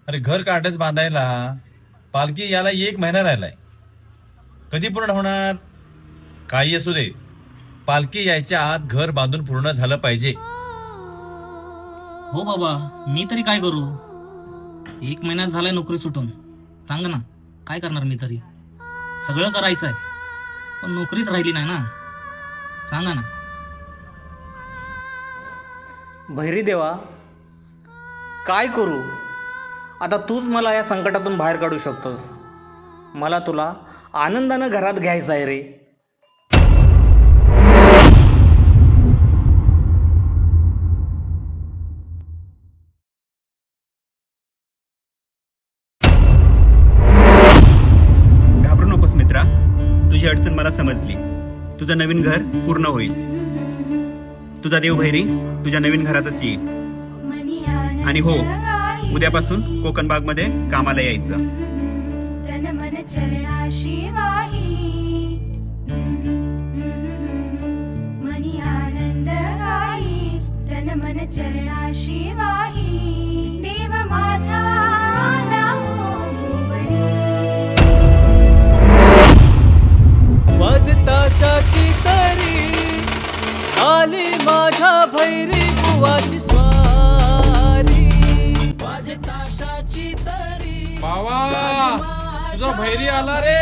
अरे घर काढच बांधायला पालखी याला 1 महिना राहिलाय. कधी पूर्ण होणार? काही असू दे, पालखी यायच्या आत घर बांधून पूर्ण झालं पाहिजे. हो बाबा, मी तरी काय करू? 1 महिना झालाय नोकरी सुटून. सांग ना, काय करणार मी तरी? सगळं करायचं आहे, पण नोकरीच राहिली नाही ना. सांगा ना. भैरी देवा, काय करू? आता तूच मला या संकटातून बाहेर काढू शकतोस. मला तुला आनंदानं घरात घ्यायचं आहे रे. घाबरू नकोस मित्रा, तुझी अडचण मला समजली. तुझं नवीन घर पूर्ण होईल. तुझा देव भैरी तुझ्या नवीन घरातच येईल. आणि हो, उद्यापासून कोकण बागमध्ये कामाला यायचं. तन मन चरणाशी वाही, मनी आनंद गाई. तन मन चरणाशी वाही, देव माझा आला हो भुवनी. वाजताशाची तरी आली माझ्या भैरी बुवाची स्वारी. वाजताशाची तरी बाबा, तुझा भैरी आला रे.